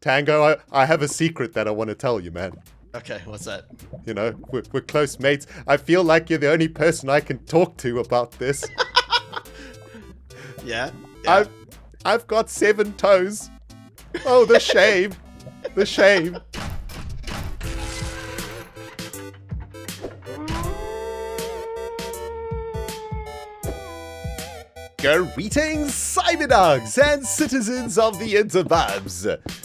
Tango, I have a secret that I want to tell you, man. Okay, what's that? You know, we're close mates. I feel like you're the only person I can talk to about this. Yeah? I've got 7 toes. Oh, the shame. The shame. Greetings, Cyberdogs and citizens of the interwebs.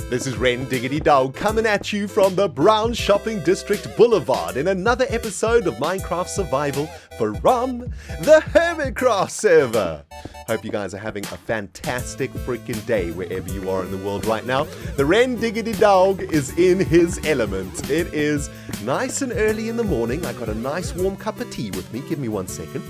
This is ReNDoG coming at you from the Brown Shopping District Boulevard in another episode of Minecraft Survival from the Hermitcraft server. Hope you guys are having a fantastic freaking day wherever you are in the world right now. The ReNDoG is in his element. It is nice and early in the morning. I got a nice warm cup of tea with me. Give me 1 second.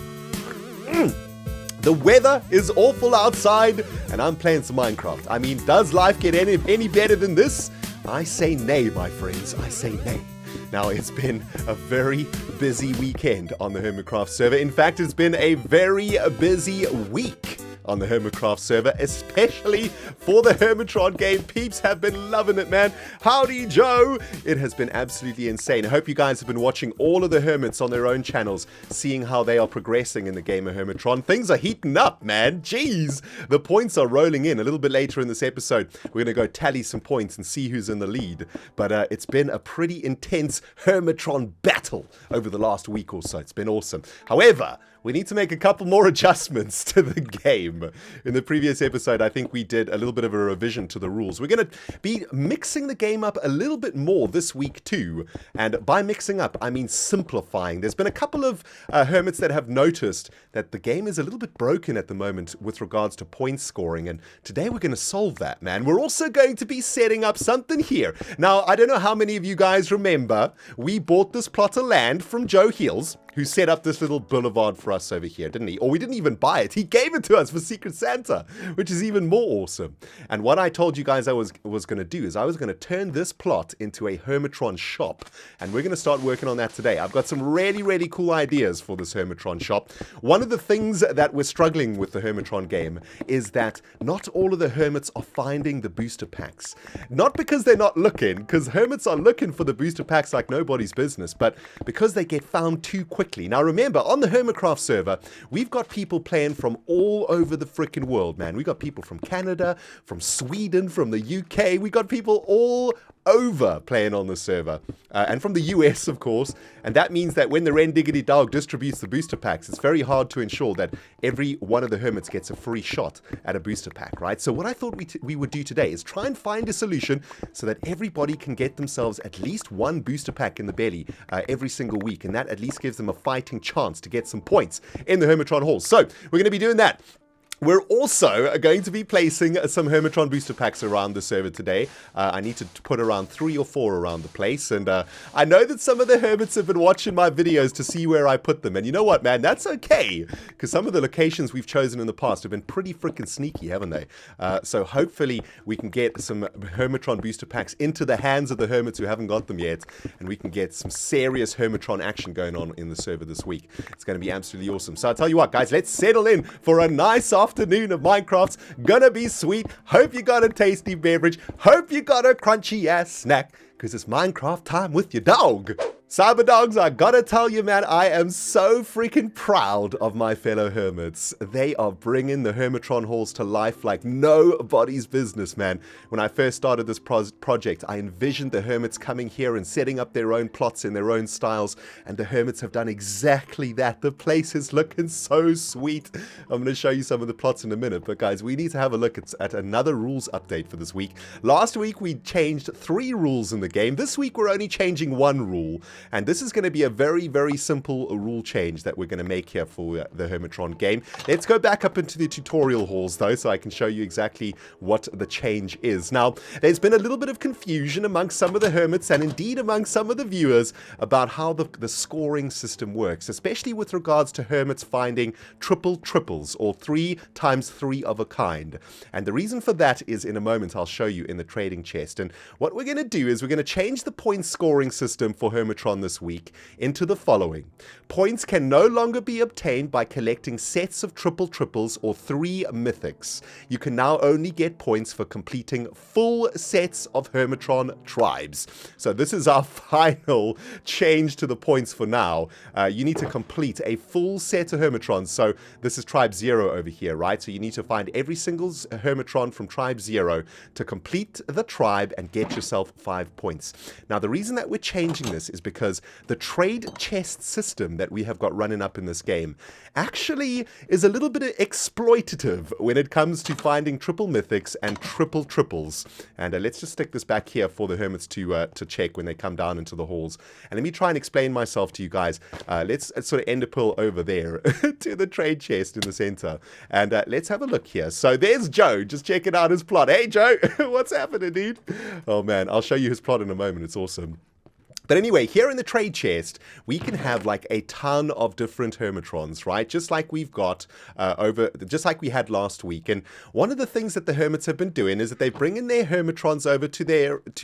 The weather is awful outside, and I'm playing some Minecraft. I mean, does life get any better than this? I say nay, my friends. I say nay. Now, it's been a very busy weekend on the Hermitcraft server. In fact, it's been a very busy week on the Hermitcraft server, especially for the Hermitron game. Peeps have been loving it, man. Howdy, Joe. It has been absolutely insane. I hope you guys have been watching all of the Hermits on their own channels, seeing how they are progressing in the game of Hermitron. Things are heating up, man. Jeez. The points are rolling in. A little bit later in this episode, we're going to go tally some points and see who's in the lead. But it's been a pretty intense Hermitron battle over the last week or so. It's been awesome. However, we need to make a couple more adjustments to the game. In the previous episode, I think we did a little bit of a revision to the rules. We're going to be mixing the game up a little bit more this week too. And by mixing up, I mean simplifying. There's been a couple of hermits that have noticed that the game is a little bit broken at the moment with regards to point scoring. And today we're going to solve that, man. We're also going to be setting up something here. Now, I don't know how many of you guys remember, we bought this plot of land from Joe Heels, who set up this little boulevard for us over here, didn't he? Or we didn't even buy it. He gave it to us for Secret Santa, which is even more awesome. And what I told you guys I was going to do is I was going to turn this plot into a Hermitron Shop. And we're going to start working on that today. I've got some really, really cool ideas for this Hermitron Shop. One of the things that we're struggling with the Hermitron game is that not all of the hermits are finding the booster packs. Not because they're not looking, because hermits are looking for the booster packs like nobody's business, but because they get found too quickly. Now remember, on the Hermitcraft server, we've got people playing from all over the freaking world, man. We got people from Canada, from Sweden, from the UK. We got people all over playing on the server, and from the US, of course. And that means that when the ReNDoG distributes the booster packs, it's very hard to ensure that every one of the hermits gets a free shot at a booster pack, right? So what I thought we would do today is try and find a solution so that everybody can get themselves at least one booster pack in the belly every single week, and that at least gives them a fighting chance to get some points in the Hermitron halls. So we're going to be doing that. We're also going to be placing some Hermitron booster packs around the server today. I need to put around 3 or 4 around the place. And I know that some of the hermits have been watching my videos to see where I put them. And you know what, man? That's okay. Because some of the locations we've chosen in the past have been pretty freaking sneaky, haven't they? So hopefully we can get some Hermitron booster packs into the hands of the hermits who haven't got them yet. And we can get some serious Hermitron action going on in the server this week. It's going to be absolutely awesome. So I'll tell you what, guys, let's settle in for a nice afternoon of Minecraft's gonna be sweet. Hope you got a tasty beverage. Hope you got a crunchy ass snack, because it's Minecraft time with your dog. Cyberdogs, I gotta tell you, man, I am so freaking proud of my fellow hermits. They are bringing the Hermitron halls to life like nobody's business, man. When I first started this project, I envisioned the hermits coming here and setting up their own plots in their own styles, and the hermits have done exactly that. The place is looking so sweet. I'm gonna show you some of the plots in a minute, but guys, we need to have a look at another rules update for this week. Last week, we changed 3 rules in the game. This week, we're only changing 1 rule. And this is going to be a very, very simple rule change that we're going to make here for the Hermitron game. Let's go back up into the tutorial halls, though, so I can show you exactly what the change is. Now, there's been a little bit of confusion amongst some of the hermits and indeed among some of the viewers about how the scoring system works, especially with regards to hermits finding triple triples, or 3 times 3 of a kind. And the reason for that is, in a moment, I'll show you in the trading chest. And what we're going to do is we're going to change the point scoring system for Hermitron Hermitron this week into the following. Points can no longer be obtained by collecting sets of triple triples or 3 mythics. You can now only get points for completing full sets of Hermitron tribes. So this is our final change to the points for now. You need to complete a full set of Hermitrons. So this is tribe 0 over here, right? So you need to find every single Hermitron from tribe 0 to complete the tribe and get yourself 5 points. Now the reason that we're changing this is because the trade chest system that we have got running up in this game actually is a little bit exploitative when it comes to finding triple mythics and triple triples. And let's just stick this back here for the hermits to check when they come down into the halls. And let me try and explain myself to you guys. Let's sort of end a pull over there to the trade chest in the center. And let's have a look here. So there's Joe, just checking out his plot. Hey Joe, what's happening, dude? Oh man, I'll show you his plot in a moment. It's awesome. But anyway, here in the trade chest, we can have like a ton of different Hermitrons, right? Just like we've got just like we had last week. And one of the things that the hermits have been doing is that they bring in their Hermitrons over to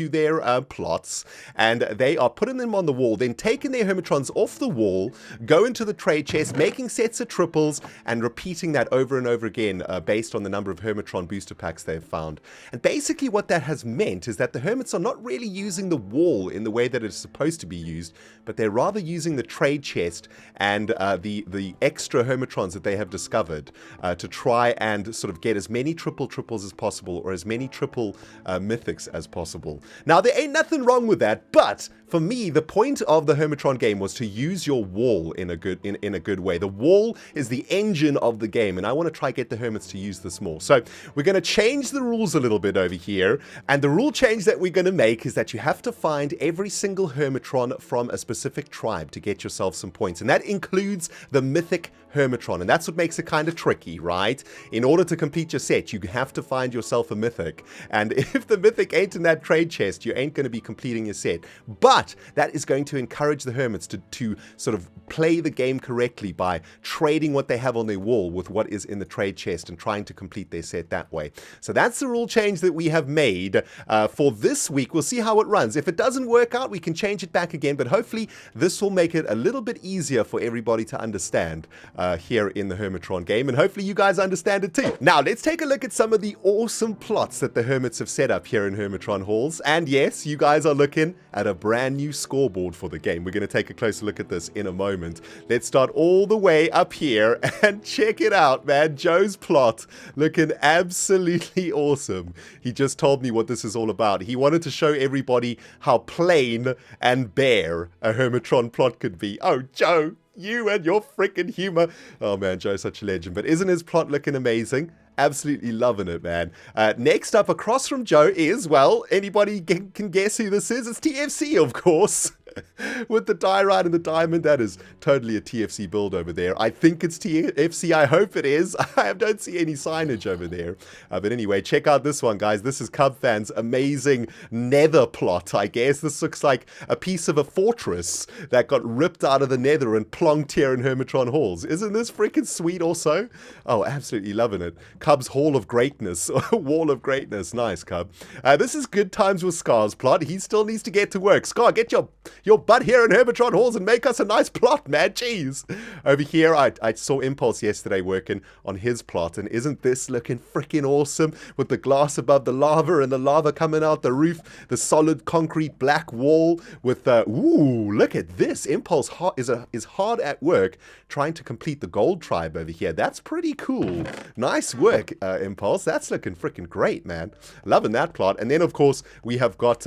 their plots, and they are putting them on the wall, then taking their Hermitrons off the wall, go into the trade chest, making sets of triples, and repeating that over and over again based on the number of Hermitron booster packs they've found. And basically what that has meant is that the hermits are not really using the wall in the way that it's supposed to be used, but they're rather using the trade chest and the extra Hermitrons that they have discovered to try and sort of get as many triple triples as possible, or as many triple mythics as possible. Now there ain't nothing wrong with that, but for me the point of the Hermitron game was to use your wall in a good way. The wall is the engine of the game, and I want to try get the hermits to use this more. So we're going to change the rules a little bit over here, and the rule change that we're going to make is that you have to find every single Hermitron from a specific tribe to get yourself some points, and that includes the mythic Hermitron, and that's what makes it kind of tricky, right? In order to complete your set, you have to find yourself a mythic, and if the mythic ain't in that trade chest, you ain't going to be completing your set. But that is going to encourage the hermits to sort of play the game correctly by trading what they have on their wall with what is in the trade chest and trying to complete their set that way. So that's the rule change that we have made for this week. We'll see how it runs. If it doesn't work out, we can change it back again, but hopefully this will make it a little bit easier for everybody to understand here in the Hermitron game, and hopefully you guys understand it too. Now let's take a look at some of the awesome plots that the hermits have set up here in Hermitron halls, and yes, you guys are looking at a brand new scoreboard for the game. We're going to take a closer look at this in a moment. Let's start all the way up here and check it out, man. Joe's plot looking absolutely awesome. He just told me what this is all about. He wanted to show everybody how plain and bare a Hermitron plot could be. Oh, Joe, you and your freaking humor. Oh man, Joe's such a legend. But isn't his plot looking amazing? Absolutely loving it, man. Next up across from Joe is, well, anybody can guess who this is? It's TFC, of course. With the diorite and the diamond, that is totally a TFC build over there. I think it's TFC. I hope it is. I don't see any signage over there. But anyway, check out this one, guys. This is Cubfan's amazing nether plot, I guess. This looks like a piece of a fortress that got ripped out of the nether and plonked here in Hermitron halls. Isn't this freaking sweet also? Oh, absolutely loving it. Cub's Hall of Greatness. Wall of Greatness. Nice, Cub. This is Good Times with Scar's plot. He still needs to get to work. Scar, get your butt here in Hermitron halls and make us a nice plot, man. Jeez. Over here, I saw Impulse yesterday working on his plot, and isn't this looking freaking awesome with the glass above the lava and the lava coming out the roof, the solid concrete black wall with ooh, look at this. Impulse is hard at work trying to complete the gold tribe over here. That's pretty cool. Nice work, Impulse. That's looking freaking great, man. Loving that plot. And then of course we have got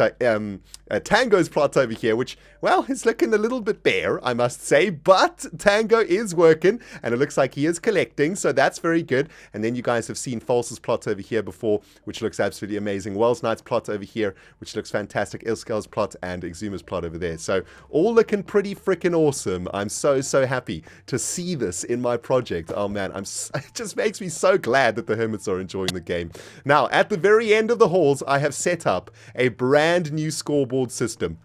Tango's plot over here, which, well, it's looking a little bit bare, I must say, but Tango is working, and it looks like he is collecting, so that's very good. And then you guys have seen False's plot over here before, which looks absolutely amazing. Wells Knight's plot over here, which looks fantastic. Ilskel's plot and Exuma's plot over there. So all looking pretty freaking awesome. I'm so happy to see this in my project. Oh man, it just makes me so glad that the Hermits are enjoying the game. Now, at the very end of the halls, I have set up a brand new scoreboard system.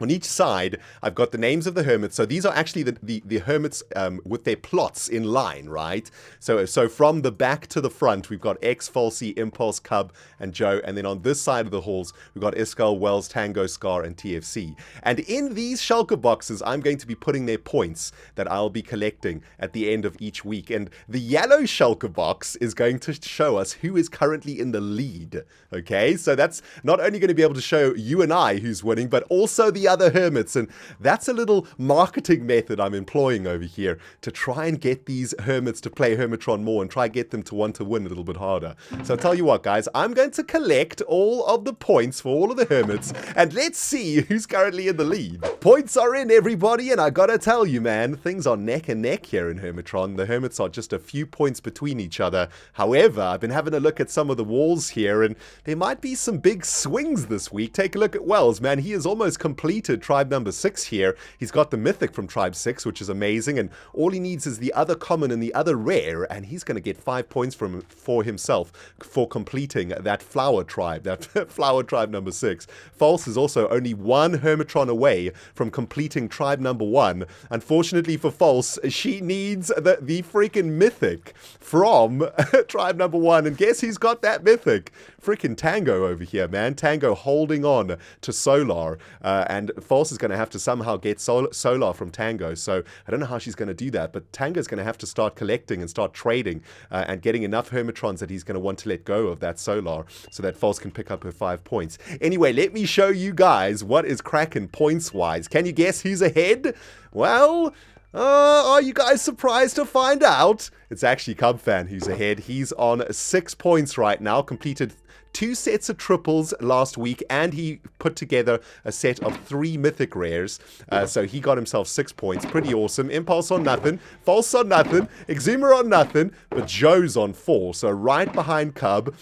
On each side, I've got the names of the hermits. So these are actually the hermits with their plots in line, right? So from the back to the front, we've got X, Falsey, Impulse, Cub, and Joe. And then on this side of the halls, we've got Iskal, Wells, Tango, Scar, and TFC. And in these shulker boxes, I'm going to be putting their points that I'll be collecting at the end of each week. And the yellow shulker box is going to show us who is currently in the lead, okay? So that's not only going to be able to show you and I who's winning, but also the other hermits. And that's a little marketing method I'm employing over here to try and get these hermits to play Hermitron more and try get them to want to win a little bit harder. So I'll tell you what, guys, I'm going to collect all of the points for all of the hermits, and let's see who's currently in the lead. Points are in, everybody, and I gotta tell you, man, things are neck and neck here in Hermitron. The hermits are just a few points between each other. However, I've been having a look at some of the walls here, and there might be some big swings this week. Take a look at Wells, man. He is almost completed tribe number 6 here. He's got the mythic from tribe 6, which is amazing, and all he needs is the other common and the other rare, and he's going to get 5 points for himself for completing that flower tribe, that flower tribe number 6. False is also only 1 Hermitron away from completing tribe number 1. Unfortunately for False, she needs the freaking mythic from tribe number 1, and guess who's got that mythic? Freaking Tango over here, man. Tango holding on to Solar, and False is going to have to somehow get Solar from Tango. So I don't know how she's going to do that, but Tango's going to have to start collecting and start trading and getting enough Hermitrons that he's going to want to let go of that Solar so that False can pick up her 5 points. Anyway, let me show you guys what is cracking points-wise. Can you guess who's ahead? Well, are you guys surprised to find out? It's actually Cubfan who's ahead. He's on 6 points right now, completed 2 sets of triples last week, and he put together a set of 3 mythic rares. So he got himself 6 points. Pretty awesome. Impulse on nothing. False on nothing. Exumer on nothing. But Joe's on 4. So right behind Cub,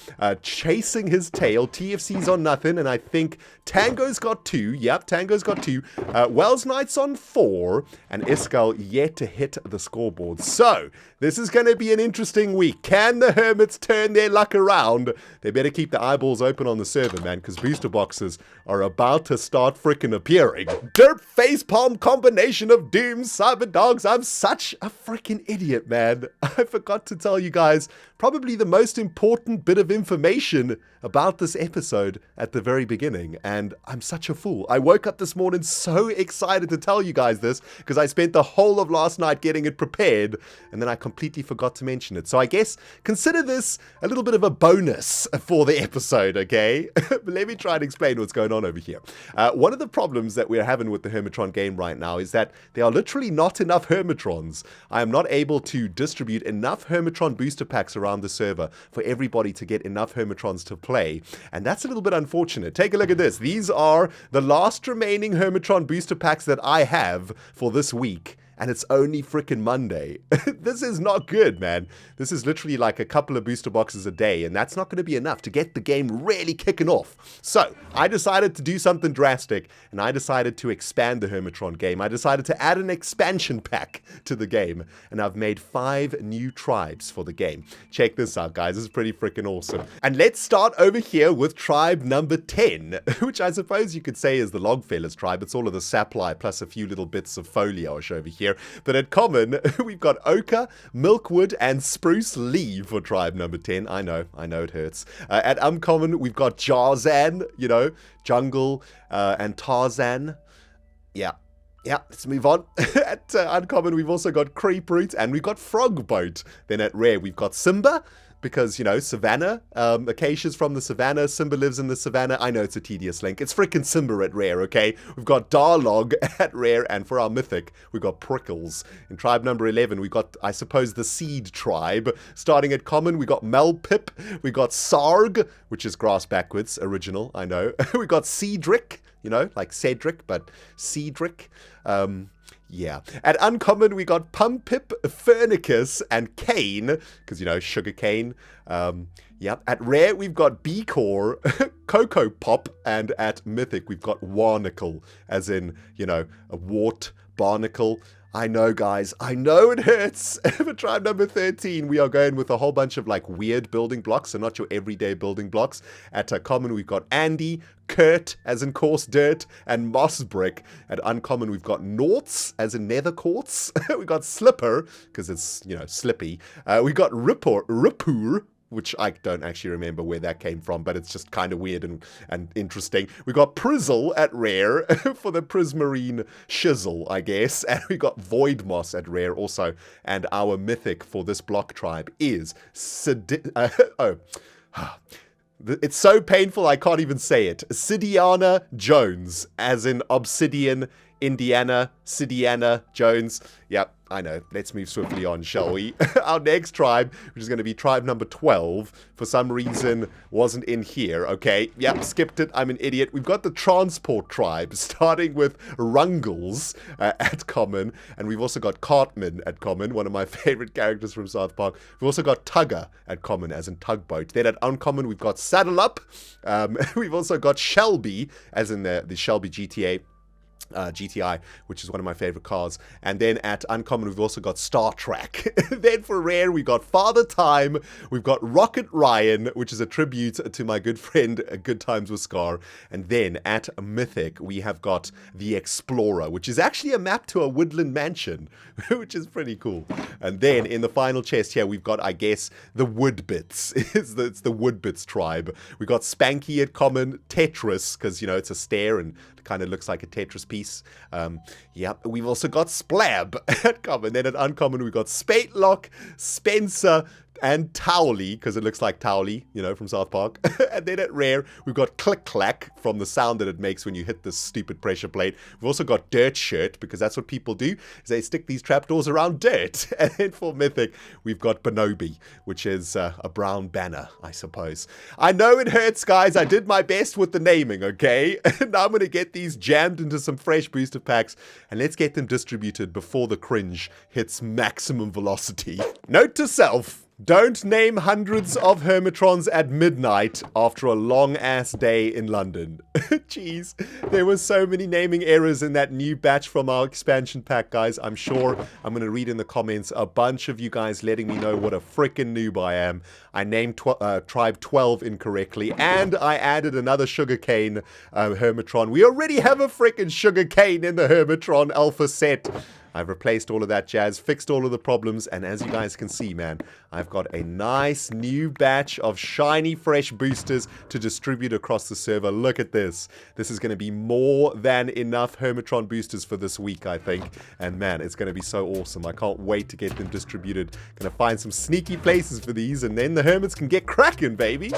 chasing his tail. TFC's on nothing, and I think Tango's got 2. Yep, Tango's got 2. Wells Knight's on 4, and Iskal yet to hit the scoreboard. So this is going to be an interesting week. Can the Hermits turn their luck around? They better keep the eyeballs open on the server, man, because booster boxes are about to start frickin' appearing. Derp facepalm combination of doom, Cyberdogs. I'm such a frickin' idiot, man. I forgot to tell you guys probably the most important bit of information about this episode at the very beginning, and I'm such a fool. I woke up this morning so excited to tell you guys this because I spent the whole of last night getting it prepared, and then I completely forgot to mention it. So I guess consider this a little bit of a bonus for the episode, okay? But let me try and explain what's going on over here. One of the problems that we're having with the Hermitron game right now is that there are literally not enough Hermitrons. I am not able to distribute enough Hermitron booster packs around the server for everybody to get enough Hermitrons to play, and that's a little bit unfortunate. Take a look at this. These are the last remaining Hermitron booster packs that I have for this week, and it's only frickin' Monday. This is not good, man. This is literally like a couple of booster boxes a day, and that's not going to be enough to get the game really kicking off. So I decided to do something drastic, and I decided to expand the Hermitron game. I decided to add an expansion pack to the game, and I've made 5 new tribes for the game. Check this out, guys. This is pretty frickin' awesome. And let's start over here with tribe number 10, which I suppose you could say is the Logfellas tribe. It's all of the saplie plus a few little bits of foliage over here. But at common, we've got Ochre, Milkwood, and Spruce Leaf for tribe number 10. I know it hurts. At uncommon, we've got Jarzan, you know, Jungle, and Tarzan. Yeah, let's move on. At uncommon, we've also got Creeproot, and we've got Frogboat. Then at rare, we've got Simba, because, you know, Savannah, Acacia's from the Savannah, Simba lives in the Savannah. I know it's a tedious link. It's freaking Simba at rare, okay? We've got Darlog at rare, and for our mythic, we've got Prickles. In tribe number 11, we got, I suppose, the Seed tribe. Starting at common, we got Melpip, we got Sarg, which is grass backwards, original, I know. We got Cedric, you know, like Cedric, but Cedric. Yeah. At uncommon, we got Pumpip, Fernicus, and Cane, because, you know, sugar cane. Yeah. At rare, we've got Beacor, Cocoa Pop, and at mythic, we've got Warnicle, as in, you know, a wart, barnacle. I know, guys. I know it hurts. For tribe number 13, we are going with a whole bunch of like weird building blocks, so not your everyday building blocks. At common, we've got Andy, Kurt, as in coarse dirt, and moss brick. At uncommon, we've got Norts, as in nether quartz. We got Slipper, because it's, you know, slippy. We got Ripur, which I don't actually remember where that came from, but it's just kind of weird and interesting. We got Prizzle at rare for the Prismarine shizzle, I guess. And we got Void Moss at rare also. And our mythic for this block tribe is it's so painful I can't even say it. Sidiana Jones, as in Obsidian, Indiana, Sidiana Jones. Yep, I know. Let's move swiftly on, shall we? Our next tribe, which is going to be tribe number 12, for some reason wasn't in here. Okay, yep, skipped it. I'm an idiot. We've got the transport tribe, starting with Rungles at common, and we've also got Cartman at common, one of my favorite characters from South Park. We've also got Tugger at common, as in tugboat. Then at uncommon, we've got Saddle Up. We've also got Shelby, as in the Shelby GTI, which is one of my favorite cars. And then at uncommon, we've also got Star Trek. Then for rare, we got Father Time. We've got Rocket Ryan, which is a tribute to my good friend Good Times with Scar. And then at mythic, we have got the Explorer, which is actually a map to a woodland mansion, which is pretty cool. And then in the final chest here, we've got, I guess, the Woodbits. It's the Woodbits tribe. We got Spanky at common, Tetris, because, you know, it's a stair and kind of looks like a Tetris piece. Yep, we've also got Splab at common. Then at uncommon, we've got Spatelock, Spencer, and Towley, because it looks like Towley, you know, from South Park. And then at rare, we've got Click Clack, from the sound that it makes when you hit this stupid pressure plate. We've also got Dirt Shirt, because that's what people do, is they stick these trapdoors around dirt. And then for mythic, we've got Bonobi, which is a brown banner, I suppose. I know it hurts, guys. I did my best with the naming, okay? Now I'm going to get these jammed into some fresh booster packs, and let's get them distributed before the cringe hits maximum velocity. Note to self: don't name hundreds of Hermitrons at midnight after a long-ass day in London. Jeez, there were so many naming errors in that new batch from our expansion pack, guys. I'm sure I'm going to read in the comments a bunch of you guys letting me know what a frickin' noob I am. I named Tribe 12 incorrectly, and I added another sugarcane Hermitron. We already have a frickin' sugarcane in the Hermitron alpha set. I've replaced all of that jazz, fixed all of the problems, and as you guys can see, man, I've got a nice new batch of shiny, fresh boosters to distribute across the server. Look at this. This is going to be more than enough Hermitron boosters for this week, I think. And man, it's going to be so awesome. I can't wait to get them distributed. Going to find some sneaky places for these, and then the Hermits can get cracking, baby.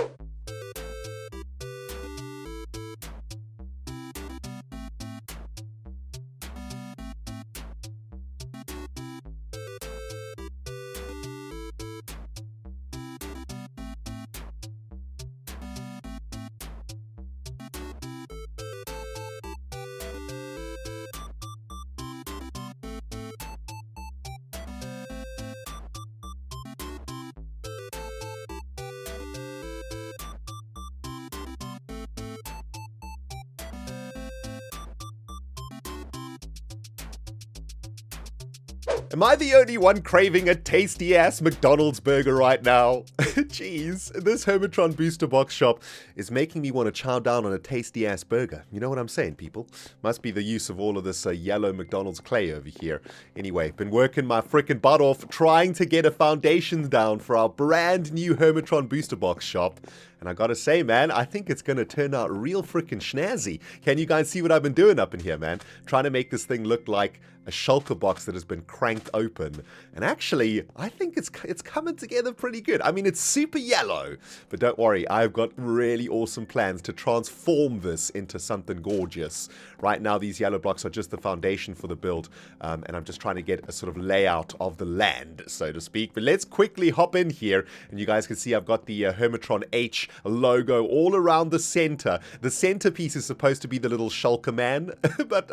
Am I the only one craving a tasty-ass McDonald's burger right now? Jeez, this Hermitron booster box shop is making me want to chow down on a tasty-ass burger. You know what I'm saying, people? Must be the use of all of this yellow McDonald's clay over here. Anyway, been working my frickin' butt off trying to get a foundation down for our brand new Hermitron booster box shop. And I gotta say, man, I think it's gonna turn out real frickin' snazzy. Can you guys see what I've been doing up in here, man? Trying to make this thing look like a shulker box that has been cranked open. And actually, I think it's coming together pretty good. I mean, it's super yellow, but don't worry, I've got really awesome plans to transform this into something gorgeous. Right now, these yellow blocks are just the foundation for the build, and I'm just trying to get a sort of layout of the land, so to speak. But let's quickly hop in here, and you guys can see I've got the Hermitron H orange logo all around the center. The centerpiece is supposed to be the little shulker man, but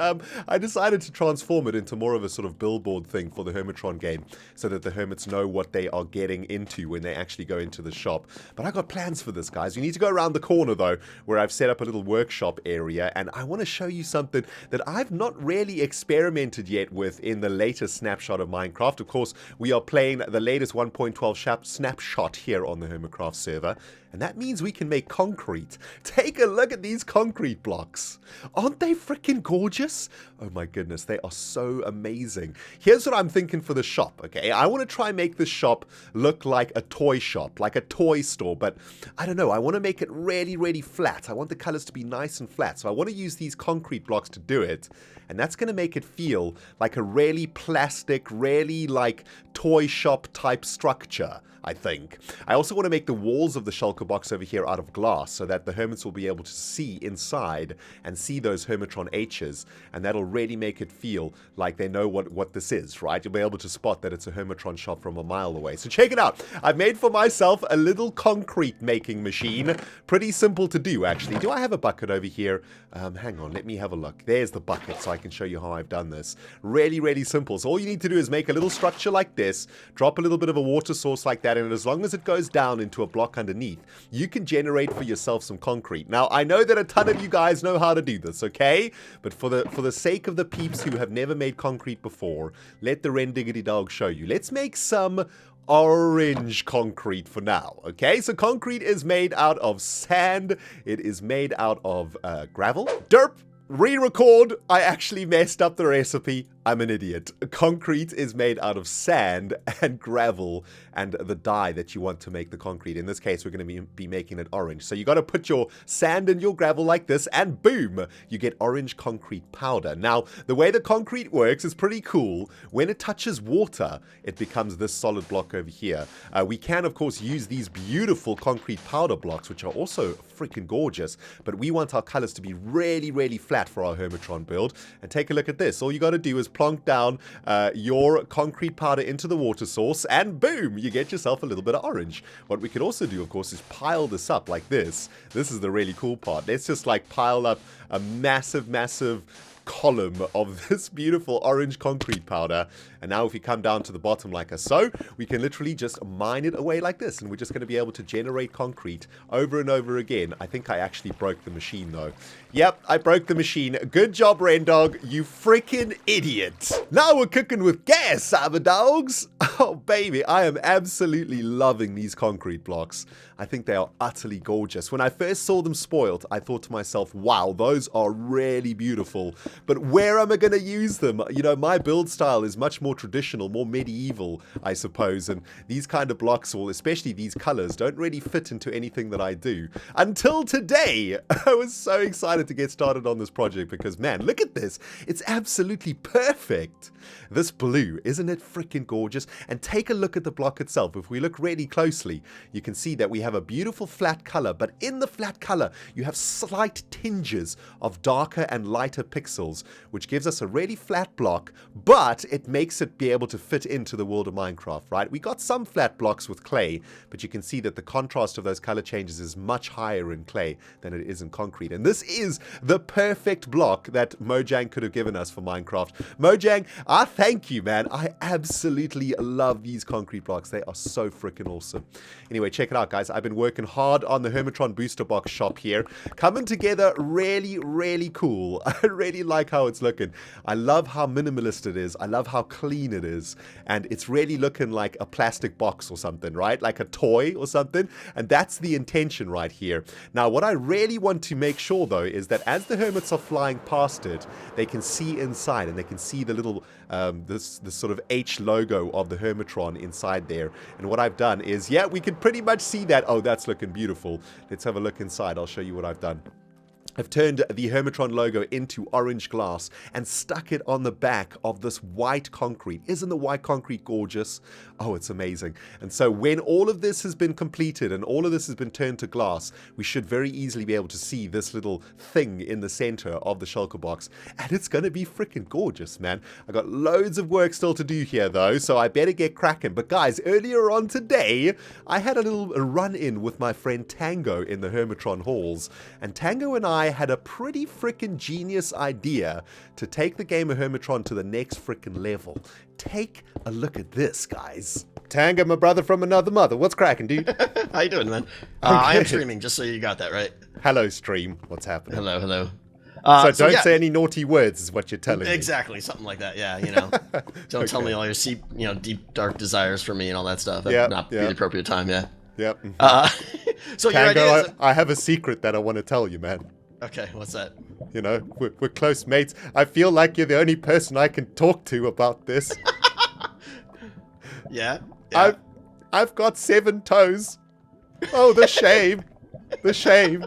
I decided to transform it into more of a sort of billboard thing for the Hermitron game, so that the Hermits know what they are getting into when they actually go into the shop. But I got plans for this, guys. You need to go around the corner, though, where I've set up a little workshop area, and I want to show you something that I've not really experimented yet with in the latest snapshot of Minecraft. Of course, we are playing the latest 1.12 snapshot here on the Hermitcraft server, and that means we can make concrete. Take a look at these concrete blocks. Aren't they freaking gorgeous? Oh my goodness, they are so amazing. Here's what I'm thinking for the shop, okay? I want to try and make the shop look like a toy shop, like a toy store, but I don't know. I want to make it really, really flat. I want the colors to be nice and flat, so I want to use these concrete blocks to do it, and that's going to make it feel like a really plastic, really like toy shop type structure, I think. I also want to make the walls of the shulker box over here out of glass so that the Hermits will be able to see inside and see those Hermitron H's, and that'll really make it feel like they know what this is, right? You'll be able to spot that it's a Hermitron shop from a mile away. So check it out. I've made for myself a little concrete making machine. Pretty simple to do, actually. Do I have a bucket over here? Hang on, let me have a look. There's the bucket so I can show you how I've done this. Really, really simple. So all you need to do is make a little structure like this, drop a little bit of a water source like that, and as long as it goes down into a block underneath, you can generate for yourself some concrete. Now, I know that a ton of you guys know how to do this, okay? But for the sake of the peeps who have never made concrete before, let the ReNDoG show you. Let's make some orange concrete for now, okay? So concrete is made out of sand. It is made out of gravel. Derp! Re-record, I actually messed up the recipe. I'm an idiot. Concrete is made out of sand and gravel and the dye that you want to make the concrete. In this case, we're going to be making it orange. So you got to put your sand and your gravel like this, and boom, you get orange concrete powder. Now, the way the concrete works is pretty cool. When it touches water, it becomes this solid block over here. We can, of course, use these beautiful concrete powder blocks, which are also freaking gorgeous, but we want our colors to be really, really flat for our Hermitron build. And take a look at this. All you got to do is plonk down your concrete powder into the water source, and boom, you get yourself a little bit of orange. What we could also do, of course, is pile this up like this. This is the really cool part. Let's just like pile up a massive, massive column of this beautiful orange concrete powder. And now if we come down to the bottom like so, we can literally just mine it away like this, and we're just going to be able to generate concrete over and over again. I think I actually broke the machine though. Yep, I broke the machine. Good job, ReNDoG, you freaking idiot. Now we're cooking with gas, Cyberdogs. Oh baby, I am absolutely loving these concrete blocks. I think they are utterly gorgeous. When I first saw them spoiled, I thought to myself, wow, those are really beautiful. But where am I going to use them? You know, my build style is much more traditional, more medieval, I suppose. And these kind of blocks, or especially these colors, don't really fit into anything that I do. Until today, I was so excited to get started on this project because, man, look at this. It's absolutely perfect. This blue, isn't it freaking gorgeous? And take a look at the block itself. If we look really closely, you can see that we have a beautiful flat color, but in the flat color, you have slight tinges of darker and lighter pixels, which gives us a really flat block, but it makes it be able to fit into the world of Minecraft, right? We got some flat blocks with clay, but you can see that the contrast of those color changes is much higher in clay than it is in concrete. And this is the perfect block that Mojang could have given us for Minecraft. Mojang, I thank you, man. I absolutely love these concrete blocks. They are so freaking awesome. Anyway, check it out, guys. I've been working hard on the Hermitron booster box shop here. Coming together really, really cool. I really like how it's looking. I love how minimalist it is. I love how clean it is. And it's really looking like a plastic box or something, right? Like a toy or something. And that's the intention right here. Now, what I really want to make sure, though, is that as the Hermits are flying past it, they can see inside and they can see the little, this sort of H logo of the Hermitron inside there. And what I've done is, yeah, we can pretty much see that. Oh, that's looking beautiful. Let's have a look inside. I'll show you what I've done. I've turned the Hermitron logo into orange glass and stuck it on the back of this white concrete. Isn't the white concrete gorgeous? Oh, it's amazing. And so when all of this has been completed and all of this has been turned to glass, we should very easily be able to see this little thing in the center of the shulker box. And it's going to be freaking gorgeous, man. I got loads of work still to do here, though, so I better get cracking. But guys, earlier on today, I had a little run-in with my friend Tango in the Hermitron halls. And Tango and I had a pretty freaking genius idea to take the game of Hermitron to the next freaking level. Take a look at this, guys. Tango, my brother from another mother. What's cracking, dude? How you doing, man? I am streaming, just so you got that right. Hello, stream. What's happening? Hello, hello. So don't say any naughty words, is what you're telling me. Exactly, something like that. Yeah, you know. Don't tell me all your deep dark desires for me and all that stuff. That would not be the appropriate time. Yeah. Yep. So Tango, your idea is I have a secret that I want to tell you, man. Okay, what's that? You know, we're close mates. I feel like you're the only person I can talk to about this. Yeah. I've got 7 toes. Oh, the shame. The shame.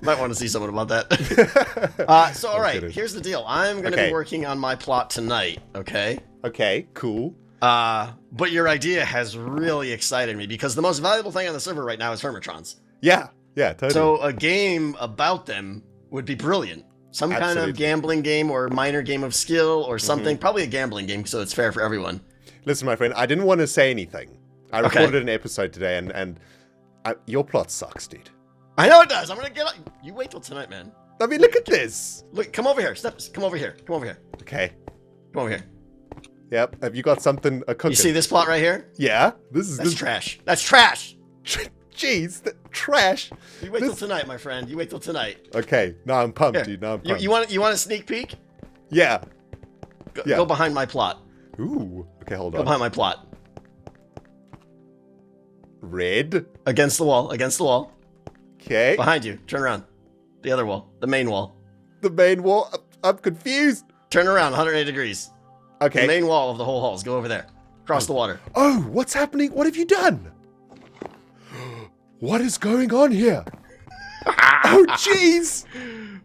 Might want to see someone about that. So, all right, kidding. here's the deal. I'm going to be working on my plot tonight, okay? Okay, cool. But your idea has really excited me because the most valuable thing on the server right now is Hermitrons. Yeah, totally. So a game about them would be brilliant. Some kind of gambling game or minor game of skill or something. Probably a gambling game so it's fair for everyone. Listen, my friend, I didn't want to say anything. I recorded an episode today and your plot sucks, dude. I know it does. I'm going to get up. You wait till tonight, man. I mean, look at this. Look, come over here. Come over here. Come over here. Okay. Come over here. Yep. Have you got something cooking? You see this plot right here? Yeah. That's trash. That's trash. Jeez, trash. You wait till tonight, my friend. You wait till tonight. Okay. Now I'm pumped, Here. dude. Now I'm pumped. You want a sneak peek? Yeah. Go behind my plot. Ooh. Okay, hold on. Go behind my plot. Red. Against the wall. Against the wall. Okay. Behind you. Turn around. The other wall. The main wall. The main wall. I'm confused. Turn around 180 degrees. Okay. The main wall of the whole halls. Go over there. Across the water. Oh, what's happening? What have you done? What is going on here? Oh, jeez.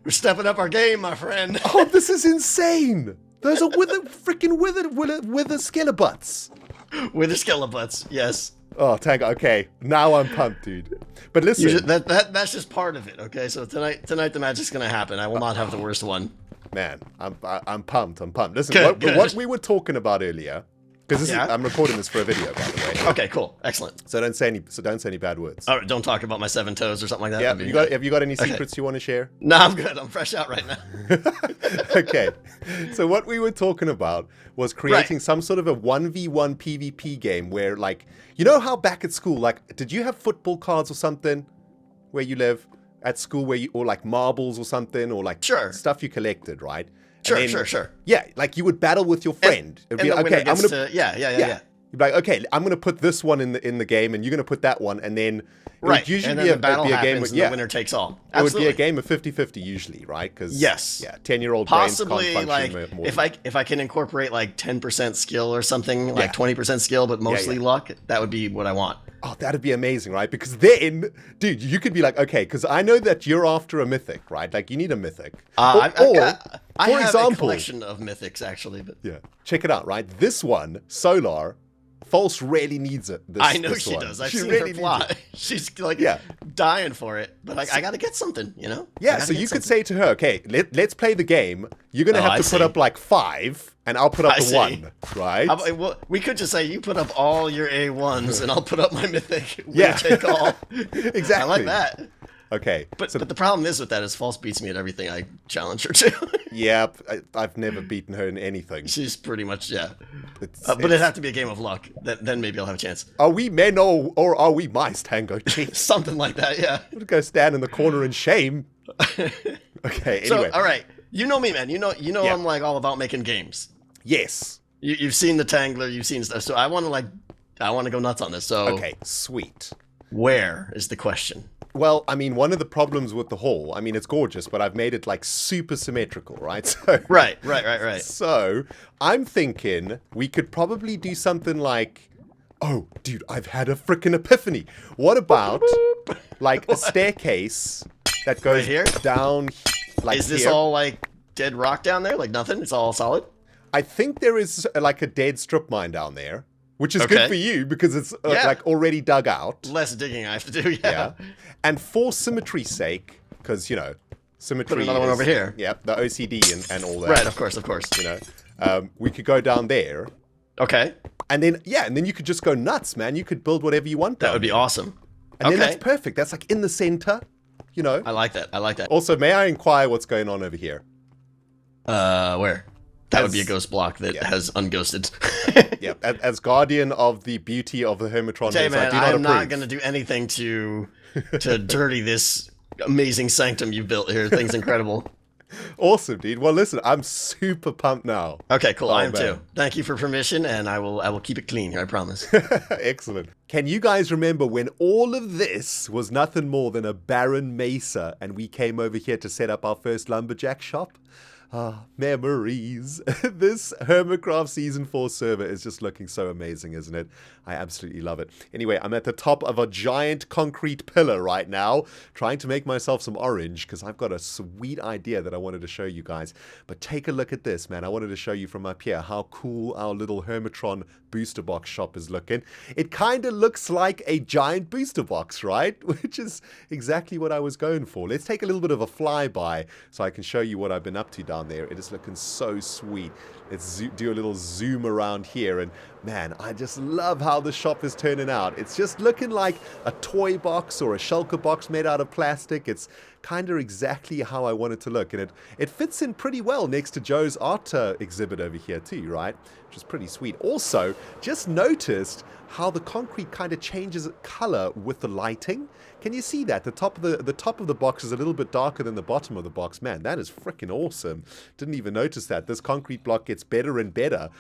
We're stepping up our game, my friend. Oh, this is insane. Those are wither skelebutts. Wither skelebutts, yes. Oh, Tango, okay. Now I'm pumped, dude. But listen. That's just part of it, okay? So tonight the magic's going to happen. I will not have the worst one. Man, I'm pumped. Listen, what we were talking about earlier, because I'm recording this for a video, by the way. Okay, cool. Excellent. So don't say any bad words. All right, don't talk about my 7 toes or something like that. Yeah, have you got any secrets you want to share? No, I'm good. I'm fresh out right now. Okay. So what we were talking about was creating some sort of a 1v1 PvP game where, like, you know how back at school, like, did you have football cards or something where you live at school or like marbles or something or like stuff you collected, right? Sure. Yeah, like you would battle with your friend. It'd be like, okay, I'm gonna. Yeah. You'd be like, okay, I'm gonna put this one in the game, and you're gonna put that one, and then it would usually and then the battle happens, and the winner takes all. Absolutely. It would be a game of 50-50 usually, right? Because 10-year-old brains can't function like more if I can incorporate like 10% skill or something, like 20% skill, but mostly luck, that would be what I want. Oh, that'd be amazing, right? Because then, dude, you could be like, okay, because I know that you're after a mythic, right? Like, you need a mythic. I have a collection of mythics, actually. But check it out, right? This one, Solar, False really needs it. I know she does. I've seen her fly. She's like dying for it. But I got to get something, you know? Yeah, so you could say to her, okay, let's play the game. You're going to have to put up like 5, and I'll put up the 1, right? Well, we could just say you put up all your A1s, and I'll put up my mythic. Take all. Exactly. I like that. Okay. But the problem is with that is False beats me at everything I challenge her to. Yeah, I've never beaten her in anything. She's pretty much, but it'd have to be a game of luck. Then maybe I'll have a chance. Are we men or are we mice, Tango? Something like that, yeah. We'll go stand in the corner in shame. Okay, anyway. So, all right. You know me, man. You know I'm like all about making games. Yes. You've seen the Tangler, you've seen stuff. So I want to go nuts on this. So okay, sweet. Where is the question? Well, I mean, one of the problems with the hall, I mean, it's gorgeous, but I've made it like super symmetrical, right? So, right. So I'm thinking we could probably do something like, oh, dude, I've had a freaking epiphany. What about like a staircase that goes Right here? down like Is this here. all like dead rock down there? Like nothing? It's all solid? I think there is like a dead strip mine down there, which is good for you because it's like already dug out. Less digging I have to do, yeah. And for symmetry's sake, because, you know, symmetry Put another one over here. Yep, the OCD and all that. Right, of course. You know, we could go down there. Okay. And then, you could just go nuts, man. You could build whatever you want. That would be awesome. And then that's perfect. That's like in the center, you know. I like that. Also, may I inquire what's going on over here? Where? That would be a ghost block that has unghosted. Yeah, as guardian of the beauty of the Hermitron, I'm not going to do anything to dirty this amazing sanctum you built here. Thing's incredible. Awesome, dude. Well, listen, I'm super pumped now. Okay, cool. I am too. Thank you for permission, and I will keep it clean here, I promise. Excellent. Can you guys remember when all of this was nothing more than a barren mesa and we came over here to set up our first lumberjack shop? Ah, memories. This Hermitcraft Season 4 server is just looking so amazing, isn't it? I absolutely love it. Anyway, I'm at the top of a giant concrete pillar right now, trying to make myself some orange, because I've got a sweet idea that I wanted to show you guys. But take a look at this, man. I wanted to show you from up here how cool our little Hermitron booster box shop is looking. It kind of looks like a giant booster box, right? Which is exactly what I was going for. Let's take a little bit of a flyby so I can show you what I've been up to down there. It is looking so sweet. Let's do a little zoom around here, and man, I just love how the shop is turning out. It's just looking like a toy box or a shulker box made out of plastic. It's kind of exactly how I want it to look, and it fits in pretty well next to Joe's art exhibit over here too, right? Which is pretty sweet. Also, just noticed how the concrete kind of changes color with the lighting. Can you see that? The top of the box is a little bit darker than the bottom of the box. Man, that is freaking awesome. Didn't even notice that. This concrete block gets better and better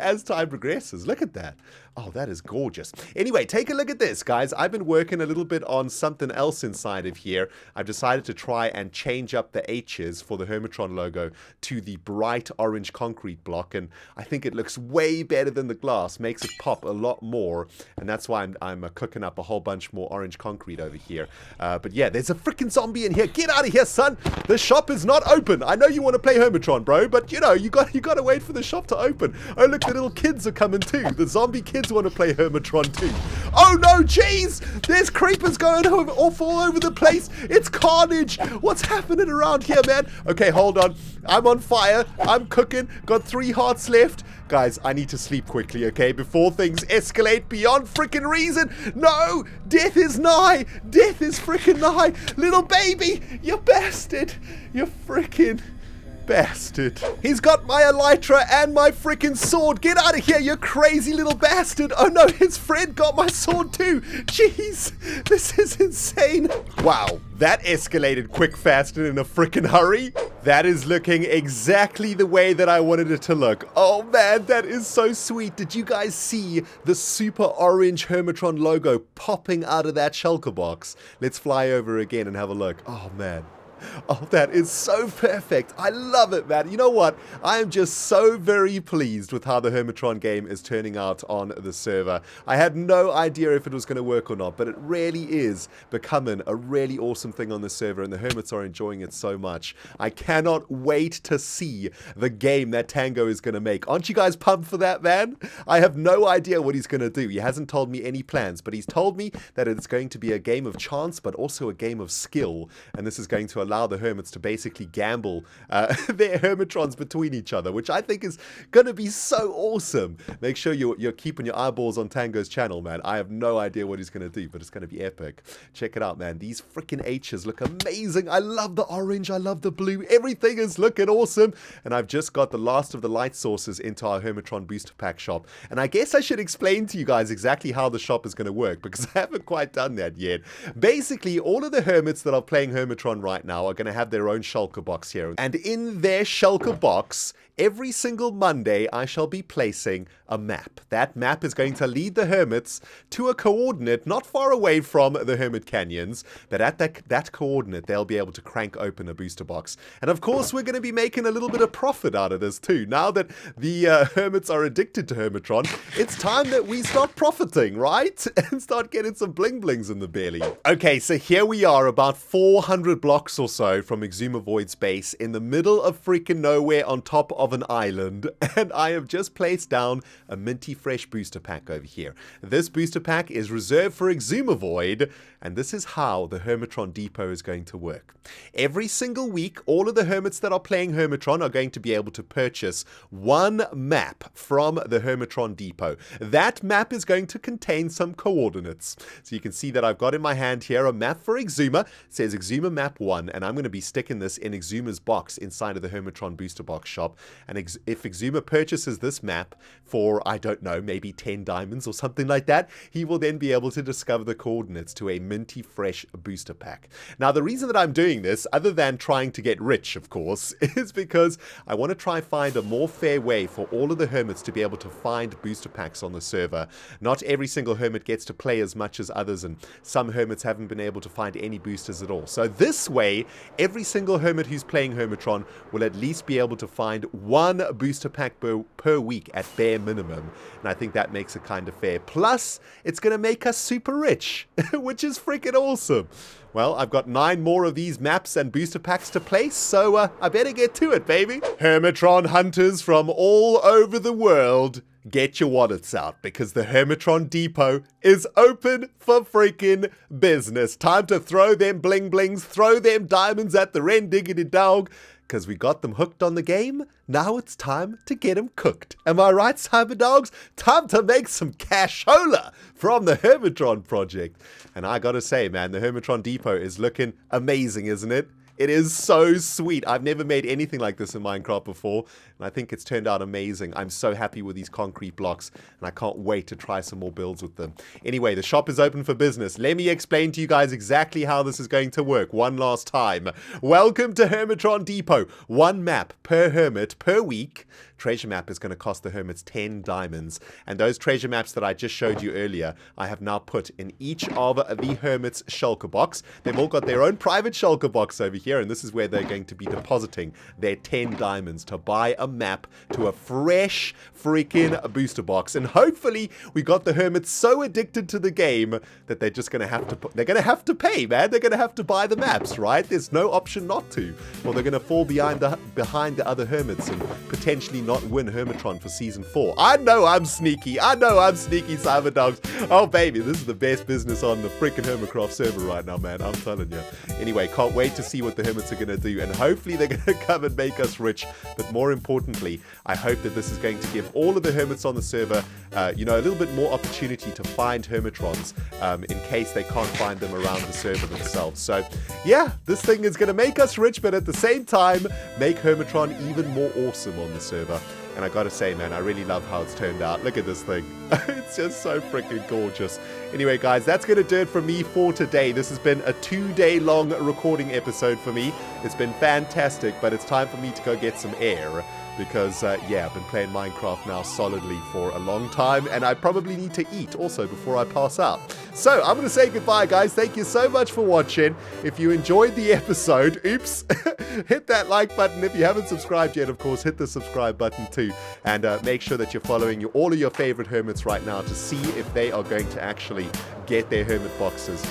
as time progresses. Look at that. Oh, that is gorgeous. Anyway, take a look at this, guys. I've been working a little bit on something else inside of here. I've decided to try and change up the H's for the Hermitron logo to the bright orange concrete block, and I think it looks way better than the glass. Makes it pop a lot more, and that's why I'm cooking up a whole bunch more orange concrete over here. But yeah, there's a freaking zombie in here. Get out of here, son. The shop is not open. I know you want to play Hermitron, bro, but you know, you got to wait for the shop to open. Oh, look, the little kids are coming too. The zombie kids want to play Hermitron too. Oh no, jeez! There's creepers going all over the place. It's carnage. What's happening around here, man? Okay, hold on. I'm on fire. I'm cooking. Got 3 hearts left. Guys, I need to sleep quickly, okay? Before things escalate beyond freaking reason. No! Death is nigh! Death is freaking nigh! Little baby! You bastard! You freaking bastard. He's got my elytra and my freaking sword. Get out of here, you crazy little bastard. Oh no, his friend got my sword too. Jeez, this is insane. Wow, that escalated quick, fast, and in a freaking hurry. That is looking exactly the way that I wanted it to look. Oh man, that is so sweet. Did you guys see the super orange Hermitron logo popping out of that shulker box? Let's fly over again and have a look. Oh man. Oh, that is so perfect. I love it, man. You know what? I am just so very pleased with how the Hermitron game is turning out on the server. I had no idea if it was going to work or not, but it really is becoming a really awesome thing on the server, and the Hermits are enjoying it so much. I cannot wait to see the game that Tango is going to make. Aren't you guys pumped for that, man? I have no idea what he's going to do. He hasn't told me any plans, but he's told me that it's going to be a game of chance, but also a game of skill, and this is going to allow the Hermits to basically gamble their Hermitrons between each other, which I think is going to be so awesome. Make sure you're keeping your eyeballs on Tango's channel, man. I have no idea what he's going to do, but it's going to be epic. Check it out, man. These freaking H's look amazing. I love the orange. I love the blue. Everything is looking awesome. And I've just got the last of the light sources into our Hermitron booster pack shop. And I guess I should explain to you guys exactly how the shop is going to work, because I haven't quite done that yet. Basically, all of the Hermits that are playing Hermitron right now now are going to have their own shulker box here. And in their shulker box, every single Monday, I shall be placing a map. That map is going to lead the Hermits to a coordinate not far away from the Hermit Canyons, but at that coordinate, they'll be able to crank open a booster box. And of course, we're going to be making a little bit of profit out of this too. Now that the Hermits are addicted to Hermitron, it's time that we start profiting, right? And start getting some bling-blings in the belly. Okay, so here we are, about 400 blocks or so from Exuma Void's base, in the middle of freaking nowhere on top of an island, and I have just placed down a minty fresh booster pack over here. This booster pack is reserved for Exuma Void, and this is how the Hermitron Depot is going to work. Every single week, all of the Hermits that are playing Hermitron are going to be able to purchase one map from the Hermitron Depot. That map is going to contain some coordinates. So you can see that I've got in my hand here a map for Exuma. It says Exuma Map 1, and I'm going to be sticking this in Exuma's box inside of the Hermitron Booster Box shop. And if Exuma purchases this map for, I don't know, maybe 10 diamonds or something like that, he will then be able to discover the coordinates to a minty fresh booster pack. Now, the reason that I'm doing this, other than trying to get rich, of course, is because I want to try and find a more fair way for all of the Hermits to be able to find booster packs on the server. Not every single Hermit gets to play as much as others, and some Hermits haven't been able to find any boosters at all. So this way, every single Hermit who's playing Hermitron will at least be able to find one booster pack per week at bare minimum. And I think that makes it kind of fair. Plus, it's going to make us super rich, which is freaking awesome. Well, I've got 9 more of these maps and booster packs to place, so I better get to it, baby. Hermitron hunters from all over the world, get your wallets out, because the Hermitron Depot is open for freaking business. Time to throw them bling blings, throw them diamonds at the ReNDoG, because we got them hooked on the game. Now it's time to get them cooked. Am I right, Cyberdogs? Time to make some cashola from the Hermitron project. And I gotta say, man, the Hermitron Depot is looking amazing, isn't it? It is so sweet. I've never made anything like this in Minecraft before, and I think it's turned out amazing. I'm so happy with these concrete blocks, and I can't wait to try some more builds with them. Anyway, the shop is open for business. Let me explain to you guys exactly how this is going to work one last time. Welcome to Hermitron Depot. One map per Hermit per week. Treasure map is going to cost the Hermits 10 diamonds, and those treasure maps that I just showed you earlier, I have now put in each of the Hermits' shulker box. They've all got their own private shulker box over here, and this is where they're going to be depositing their 10 diamonds to buy a map to a fresh freaking booster box. And hopefully we got the Hermits so addicted to the game that they're just going to have to they're going to have to pay, man. They're going to have to buy the maps, right? There's no option not to, or they're going to fall behind the other Hermits and potentially not win Hermitron for Season 4. I know I'm sneaky. I know I'm sneaky, Cyberdogs. Oh, baby, this is the best business on the freaking Hermitcraft server right now, man. I'm telling you. Anyway, can't wait to see what the Hermits are going to do, and hopefully they're going to come and make us rich. But more importantly, I hope that this is going to give all of the Hermits on the server, a little bit more opportunity to find Hermitrons in case they can't find them around the server themselves. So, yeah, this thing is going to make us rich, but at the same time, make Hermitron even more awesome on the server. And I gotta say, man, I really love how it's turned out. Look at this thing. It's just so freaking gorgeous. Anyway, guys, that's gonna do it for me for today. This has been a 2-day long recording episode for me. It's been fantastic, but it's time for me to go get some air. Because, yeah, I've been playing Minecraft now solidly for a long time, and I probably need to eat also before I pass out. So, I'm going to say goodbye, guys. Thank you so much for watching. If you enjoyed the episode, oops, hit that like button. If you haven't subscribed yet, of course, hit the subscribe button too. And make sure that you're following all of your favorite Hermits right now to see if they are going to actually get their Hermit boxes,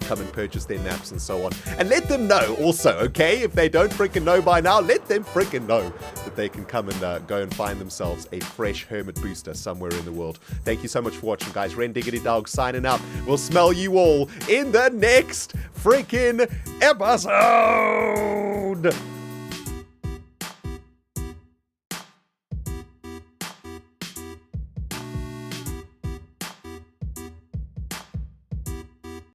come and purchase their maps and so on. And let them know also, okay? If they don't freaking know by now, let them freaking know that they can come and go and find themselves a fresh Hermit booster somewhere in the world. Thank you so much for watching, guys. ReNDoG signing out. We'll smell you all in the next freaking episode.